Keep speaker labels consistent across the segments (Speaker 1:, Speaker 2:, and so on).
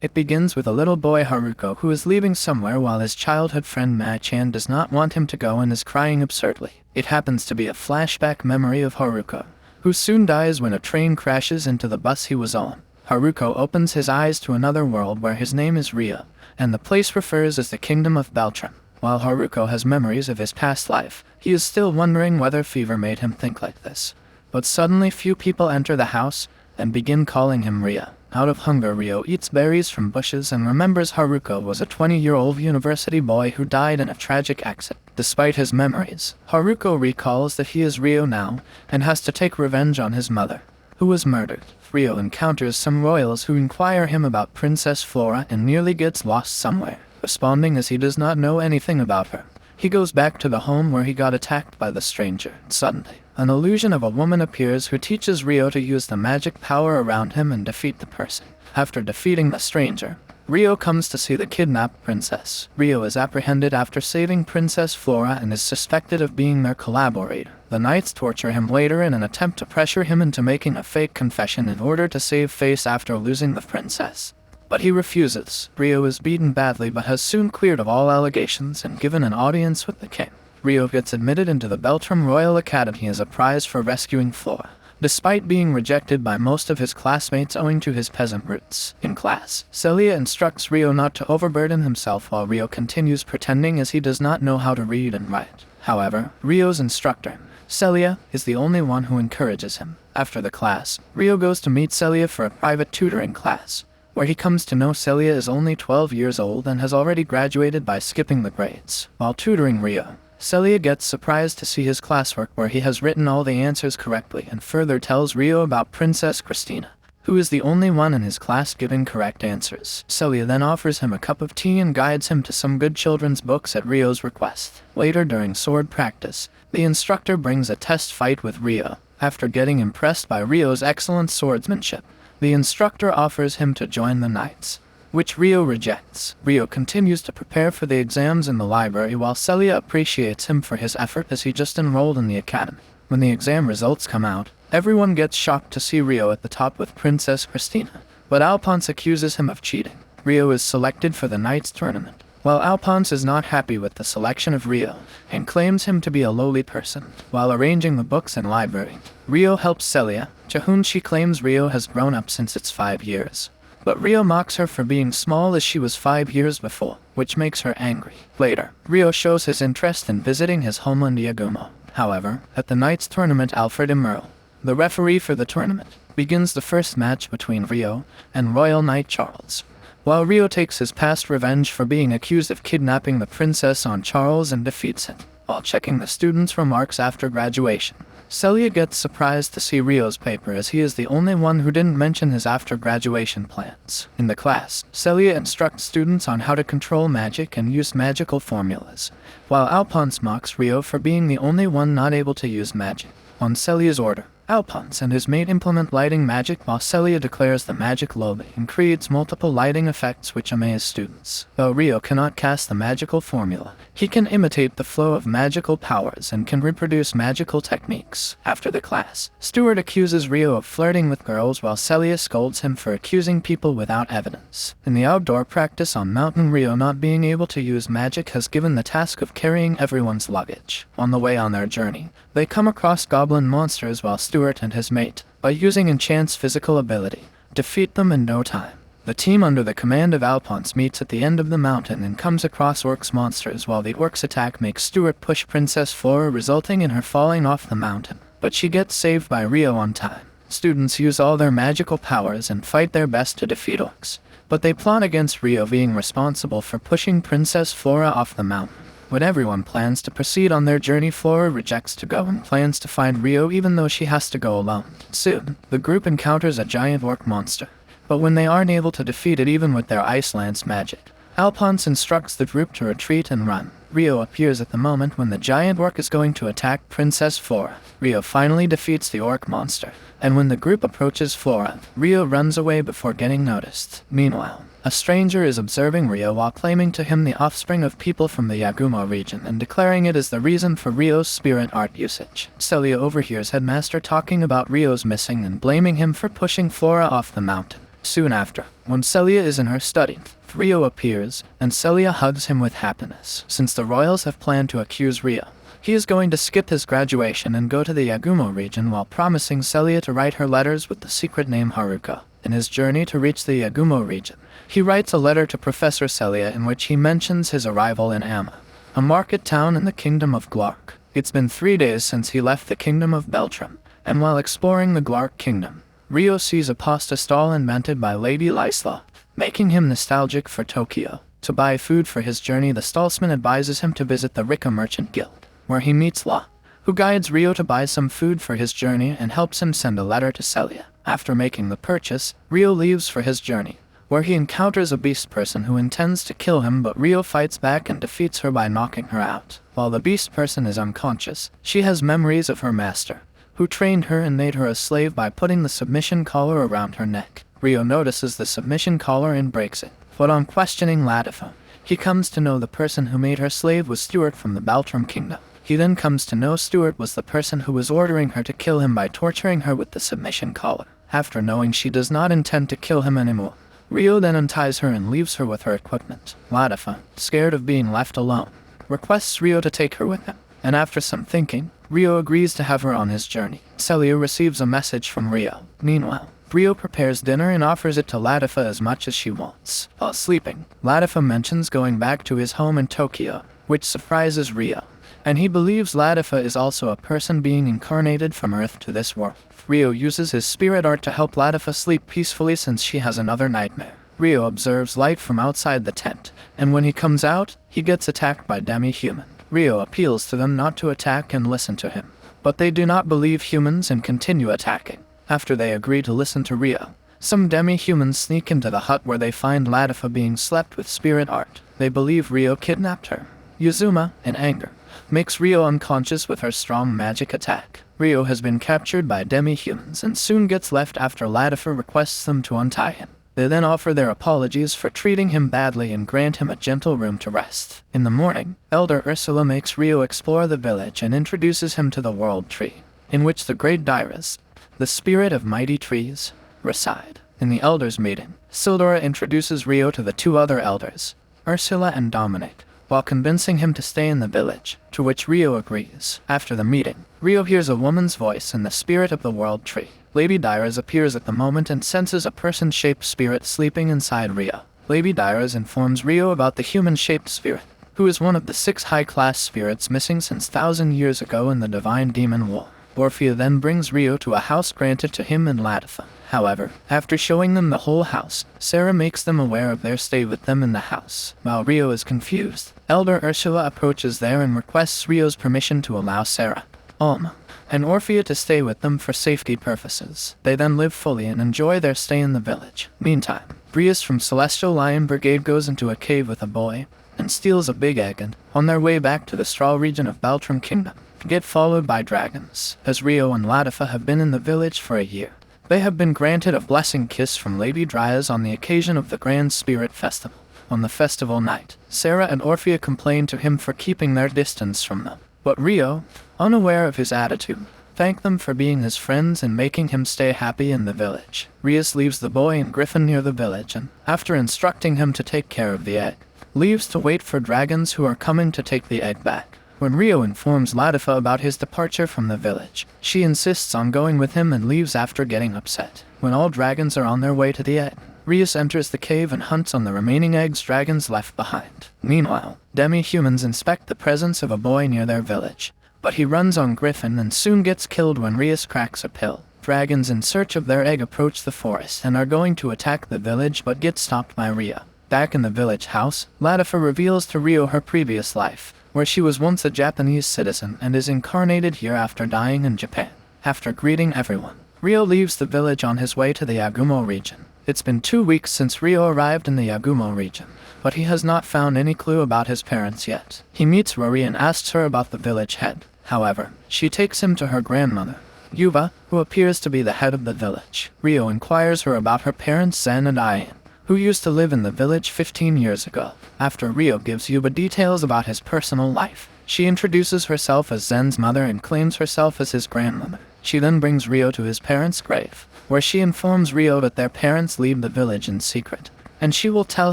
Speaker 1: It begins with a little boy Haruko who is leaving somewhere while his childhood friend Ma-chan does not want him to go and is crying absurdly. It happens to be a flashback memory of Haruko, who soon dies when a train crashes into the bus he was on. Haruko opens his eyes to another world where his name is Rio, and the place refers as the Kingdom of Beltram. While Haruko has memories of his past life, he is still wondering whether fever made him think like this. But suddenly few people enter the house and begin calling him Rio. Out of hunger, Rio eats berries from bushes and remembers Haruko was a 20-year-old university boy who died in a tragic accident. Despite his memories, Haruko recalls that he is Rio now and has to take revenge on his mother, who was murdered. Rio encounters some royals who inquire him about Princess Flora and nearly gets lost somewhere, responding as he does not know anything about her. He goes back to the home where he got attacked by the stranger. Suddenly, an illusion of a woman appears who teaches Rio to use the magic power around him and defeat the person. After defeating the stranger, Rio comes to see the kidnapped princess. Rio is apprehended after saving Princess Flora and is suspected of being their collaborator. The knights torture him later in an attempt to pressure him into making a fake confession in order to save face after losing the princess. But he refuses. Rio is beaten badly but has soon cleared of all allegations and given an audience with the king. Rio gets admitted into the Beltram Royal Academy as a prize for rescuing Flora, despite being rejected by most of his classmates owing to his peasant roots. In class, Celia instructs Rio not to overburden himself while Rio continues pretending as he does not know how to read and write. However, Rio's instructor, Celia, is the only one who encourages him. After the class, Rio goes to meet Celia for a private tutoring class, where he comes to know Celia is only 12 years old and has already graduated by skipping the grades. While tutoring Rio, Celia gets surprised to see his classwork where he has written all the answers correctly and further tells Rio about Princess Christina, who is the only one in his class giving correct answers. Celia then offers him a cup of tea and guides him to some good children's books at Rio's request. Later during sword practice, the instructor brings a test fight with Rio. After getting impressed by Rio's excellent swordsmanship, the instructor offers him to join the knights, which Rio rejects. Rio continues to prepare for the exams in the library while Celia appreciates him for his effort as he just enrolled in the academy. When the exam results come out, everyone gets shocked to see Rio at the top with Princess Christina, but Alphonse accuses him of cheating. Rio is selected for the Knights tournament, while Alphonse is not happy with the selection of Rio and claims him to be a lowly person. While arranging the books and library, Rio helps Celia, to whom she claims Rio has grown up since it's 5 years. But Rio mocks her for being small as she was 5 years before, which makes her angry. Later, Rio shows his interest in visiting his homeland Yagumo. However, at the Knights tournament, Alfred Emerald, the referee for the tournament, begins the first match between Rio and Royal Knight Charles. While Rio takes his past revenge for being accused of kidnapping the princess on Charles and defeats him, while checking the students' remarks after graduation, Celia gets surprised to see Rio's paper as he is the only one who didn't mention his after-graduation plans. In the class, Celia instructs students on how to control magic and use magical formulas, while Alphonse mocks Rio for being the only one not able to use magic. On Celia's order, Alphonse and his mate implement lighting magic while Celia declares the magic lobby and creates multiple lighting effects which amaze students. Though Rio cannot cast the magical formula, he can imitate the flow of magical powers and can reproduce magical techniques. After the class, Stuart accuses Rio of flirting with girls while Celia scolds him for accusing people without evidence. In the outdoor practice on Mountain, Rio not being able to use magic has given the task of carrying everyone's luggage. On the way on their journey, they come across goblin monsters while Stuart and his mate, by using Enchant's physical ability, defeat them in no time. The team under the command of Alphonse meets at the end of the mountain and comes across orcs monsters while the orcs' attack makes Stuart push Princess Flora, resulting in her falling off the mountain. But she gets saved by Rio on time. Students use all their magical powers and fight their best to defeat orcs, but they plot against Rio being responsible for pushing Princess Flora off the mountain. When everyone plans to proceed on their journey, Flora rejects to go and plans to find Rio even though she has to go alone. Soon, the group encounters a giant orc monster, but when they aren't able to defeat it even with their Ice Lance magic, Alphonse instructs the group to retreat and run. Rio appears at the moment when the giant orc is going to attack Princess Flora. Rio finally defeats the orc monster, and when the group approaches Flora, Rio runs away before getting noticed. Meanwhile, a stranger is observing Rio while claiming to him the offspring of people from the Yagumo region and declaring it as the reason for Rio's spirit art usage. Celia overhears Headmaster talking about Rio's missing and blaming him for pushing Flora off the mountain. Soon after, when Celia is in her study, Rio appears, and Celia hugs him with happiness. Since the royals have planned to accuse Rio, he is going to skip his graduation and go to the Yagumo region while promising Celia to write her letters with the secret name Haruka. In his journey to reach the Yagumo region, he writes a letter to Professor Celia in which he mentions his arrival in Amma, a market town in the kingdom of Glark. It's been 3 days since he left the kingdom of Beltram, and while exploring the Glark kingdom, Rio sees a pasta stall invented by Lady Lysla, making him nostalgic for Tokyo. To buy food for his journey, the stallsman advises him to visit the Rika Merchant Guild, where he meets La, who guides Rio to buy some food for his journey and helps him send a letter to Celia. After making the purchase, Rio leaves for his journey, where he encounters a beast person who intends to kill him, but Rio fights back and defeats her by knocking her out. While the beast person is unconscious, she has memories of her master, who trained her and made her a slave by putting the submission collar around her neck. Rio notices the submission collar and breaks it, but on questioning Latifa, he comes to know the person who made her slave was Stuart from the Beltram kingdom. He then comes to know Stuart was the person who was ordering her to kill him by torturing her with the submission collar. After knowing she does not intend to kill him anymore, Rio then unties her and leaves her with her equipment. Latifa, scared of being left alone, requests Rio to take her with him, and after some thinking, Rio agrees to have her on his journey. Celia receives a message from Rio. Meanwhile, Rio prepares dinner and offers it to Latifa as much as she wants. While sleeping, Latifa mentions going back to his home in Tokyo, which surprises Rio, and he believes Latifa is also a person being incarnated from Earth to this world. Rio uses his spirit art to help Latifa sleep peacefully since she has another nightmare. Rio observes light from outside the tent, and when he comes out, he gets attacked by demi-human. Rio appeals to them not to attack and listen to him, but they do not believe humans and continue attacking. After they agree to listen to Rio, some demi-humans sneak into the hut where they find Latifa being slept with spirit art. They believe Rio kidnapped her. Yuzuma, in anger, makes Rio unconscious with her strong magic attack. Rio has been captured by demi-humans and soon gets left after Latifa requests them to untie him. They then offer their apologies for treating him badly and grant him a gentle room to rest. In the morning, Elder Ursula makes Rio explore the village and introduces him to the World Tree, in which the great Dairas, the spirit of mighty trees, reside. In the elders' meeting, Sildora introduces Rio to the two other elders, Ursula and Dominic, while convincing him to stay in the village, to which Rio agrees. After the meeting, Rio hears a woman's voice in the spirit of the World Tree. Lady Dairas appears at the moment and senses a person-shaped spirit sleeping inside Rio. Lady Dairas informs Rio about the human-shaped spirit, who is one of the 6 high-class spirits missing since 1,000 years ago in the Divine Demon War. Orphea then brings Rio to a house granted to him and Latifa. However, after showing them the whole house, Sarah makes them aware of their stay with them in the house. While Rio is confused, Elder Ursula approaches there and requests Rio's permission to allow Sarah, Alma, and Orphea to stay with them for safety purposes. They then live fully and enjoy their stay in the village. Meantime, Brias from Celestial Lion Brigade goes into a cave with a boy and steals a big egg, and, on their way back to the Straw region of Beltram Kingdom, get followed by dragons. As Rio and Latifa have been in the village for a year, they have been granted a blessing kiss from Lady Dryas on the occasion of the Grand Spirit Festival. On the festival night, Sarah and Orphea complain to him for keeping their distance from them, but Rio, unaware of his attitude, thank them for being his friends and making him stay happy in the village. Rias leaves the boy and Griffin near the village and, after instructing him to take care of the egg, leaves to wait for dragons who are coming to take the egg back. When Rio informs Latifa about his departure from the village, she insists on going with him and leaves after getting upset. When all dragons are on their way to the egg, Rias enters the cave and hunts on the remaining eggs dragons left behind. Meanwhile, demi-humans inspect the presence of a boy near their village, but he runs on Griffin and soon gets killed when Rias cracks a pill. Dragons in search of their egg approach the forest and are going to attack the village but get stopped by Rio. Back in the village house, Latifa reveals to Rio her previous life, where she was once a Japanese citizen and is incarnated here after dying in Japan. After greeting everyone, Rio leaves the village on his way to the Yagumo region. It's been 2 weeks since Rio arrived in the Yagumo region, but he has not found any clue about his parents yet. He meets Rory and asks her about the village head. However, she takes him to her grandmother, Yuba, who appears to be the head of the village. Rio inquires her about her parents Zen and Ayan, who used to live in the village 15 years ago. After Rio gives Yuba details about his personal life, she introduces herself as Zen's mother and claims herself as his grandmother. She then brings Ryo to his parents' grave, where she informs Ryo that their parents leave the village in secret, and she will tell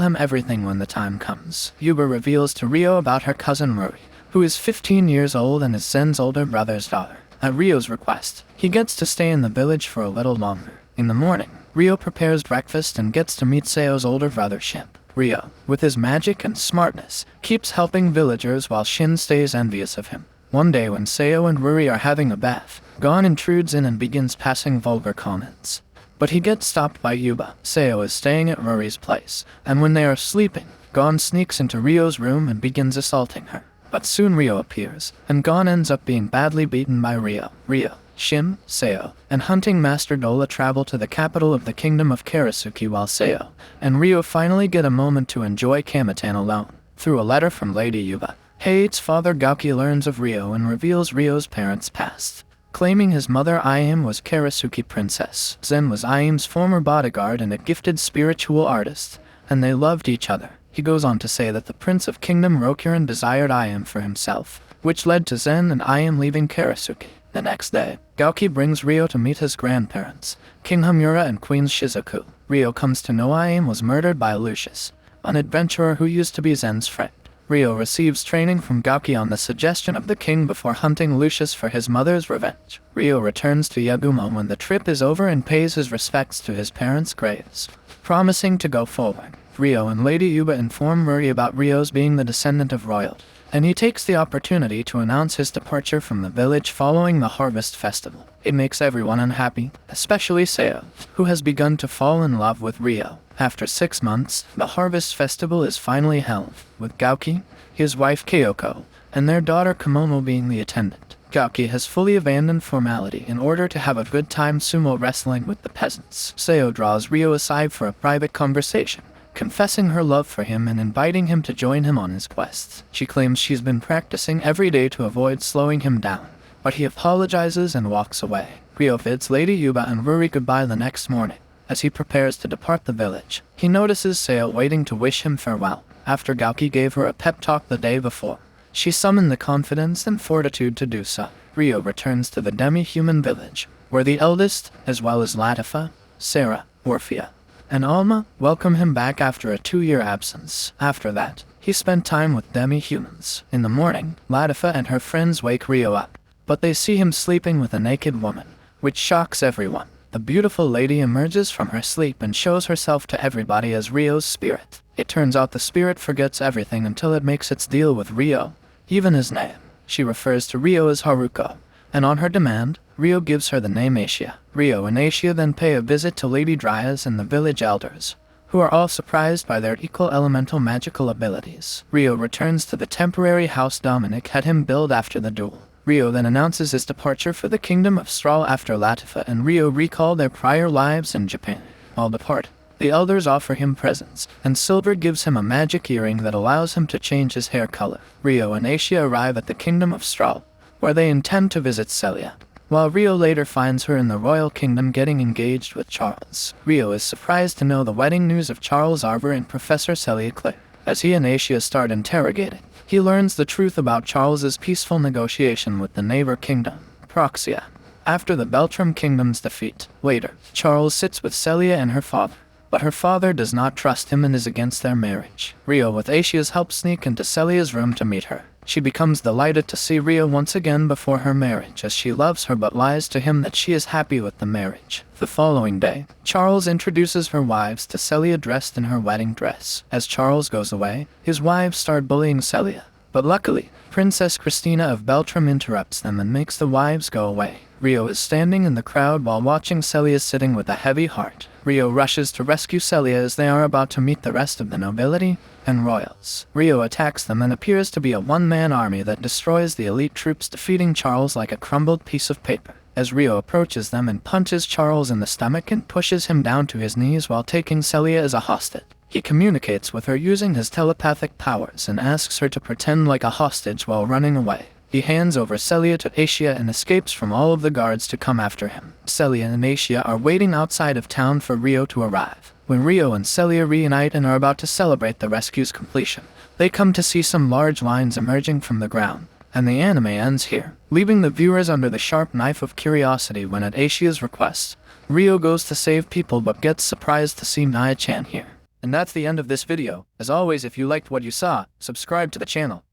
Speaker 1: him everything when the time comes. Yuba reveals to Ryo about her cousin Ruri, who is 15 years old and is Zen's older brother's daughter. At Ryo's request, he gets to stay in the village for a little longer. In the morning, Ryo prepares breakfast and gets to meet Seo's older brother Shin. Ryo, with his magic and smartness, keeps helping villagers while Shin stays envious of him. One day when Seo and Ruri are having a bath, Gon intrudes in and begins passing vulgar comments. But he gets stopped by Yuba. Seo is staying at Ruri's place, and when they are sleeping, Gon sneaks into Ryo's room and begins assaulting her. But soon Ryo appears, and Gon ends up being badly beaten by Ryo. Ryo, Shin, Seo, and Hunting Master Dola travel to the capital of the kingdom of Karasuki while Seo and Ryo finally get a moment to enjoy Kamatan alone. Through a letter from Lady Yuba, Hei's father Gauki learns of Ryo and reveals Ryo's parents' past. Claiming his mother Ayame was Karasuki princess, Zen was Ayame's former bodyguard and a gifted spiritual artist, and they loved each other. He goes on to say that the Prince of Kingdom Rokuren desired Ayame for himself, which led to Zen and Ayame leaving Karasuki. The next day, Gauki brings Ryo to meet his grandparents, King Hamura and Queen Shizuku. Ryo comes to know Ayame was murdered by Lucius, an adventurer who used to be Zen's friend. Ryo receives training from Gauki on the suggestion of the king before hunting Lucius for his mother's revenge. Ryo returns to Yagumo when the trip is over and pays his respects to his parents' graves, promising to go forward. Ryo and Lady Yuba inform Ruri about Ryo's being the descendant of royalty, and he takes the opportunity to announce his departure from the village following the harvest festival. It makes everyone unhappy, especially Seo, who has begun to fall in love with Ryo. After 6 months, the harvest festival is finally held, with Gauki, his wife Kyoko, and their daughter Komomo being the attendant. Gauki has fully abandoned formality in order to have a good time sumo wrestling with the peasants. Seo draws Ryo aside for a private conversation, confessing her love for him and inviting him to join him on his quests. She claims she's been practicing every day to avoid slowing him down, but he apologizes and walks away. Ryo bids Lady Yuba and Ruri goodbye the next morning. As he prepares to depart the village, he notices Seo waiting to wish him farewell. After Gauki gave her a pep talk the day before, she summoned the confidence and fortitude to do so. Ryo returns to the demi-human village, where the eldest, as well as Latifa, Sarah, Orphea, and Alma welcome him back after a 2-year absence. After that, he spent time with demi-humans. In the morning, Latifa and her friends wake Ryo up, but they see him sleeping with a naked woman, which shocks everyone. The beautiful lady emerges from her sleep and shows herself to everybody as Ryo's spirit. It turns out the spirit forgets everything until it makes its deal with Ryo, even his name. She refers to Ryo as Haruko, and on her demand, Ryo gives her the name Asia. Ryo and Asia then pay a visit to Lady Dryas and the village elders, who are all surprised by their equal elemental magical abilities. Ryo returns to the temporary house Dominic had him build after the duel. Ryo then announces his departure for the kingdom of Strahl after Latifa and Ryo recall their prior lives in Japan. While depart, the elders offer him presents, and Silver gives him a magic earring that allows him to change his hair color. Ryo and Asia arrive at the kingdom of Strahl, where they intend to visit Celia, while Ryo later finds her in the royal kingdom getting engaged with Charles. Ryo is surprised to know the wedding news of Charles Arbor and Professor Celia Clay. As he and Asia start interrogating, he learns the truth about Charles's peaceful negotiation with the neighbor kingdom, Proxia, after the Beltram kingdom's defeat. Later, Charles sits with Celia and her father, but her father does not trust him and is against their marriage. Ryo with Asia's help sneak into Celia's room to meet her. She becomes delighted to see Ryo once again before her marriage, as she loves her but lies to him that she is happy with the marriage. The following day, Charles introduces her wives to Celia dressed in her wedding dress. As Charles goes away, his wives start bullying Celia, but luckily, Princess Christina of Beltram interrupts them and makes the wives go away. Ryo is standing in the crowd while watching Celia sitting with a heavy heart. Ryo rushes to rescue Celia as they are about to meet the rest of the nobility and royals. Ryo attacks them and appears to be a one-man army that destroys the elite troops, defeating Charles like a crumbled piece of paper. As Ryo approaches them and punches Charles in the stomach and pushes him down to his knees while taking Celia as a hostage. He communicates with her using his telepathic powers and asks her to pretend like a hostage while running away. He hands over Celia to Asia and escapes from all of the guards to come after him. Celia and Asia are waiting outside of town for Ryo to arrive. When Ryo and Celia reunite and are about to celebrate the rescue's completion, they come to see some large lines emerging from the ground, and the anime ends here. leaving the viewers under the sharp knife of curiosity when at Aishia's request, Ryo goes to save people but gets surprised to see Maya-chan here. And that's the end of this video. As always, if you liked what you saw, subscribe to the channel.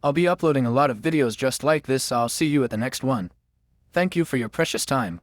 Speaker 1: I'll be uploading a lot of videos just like this, so I'll see you at the next one. Thank you for your precious time.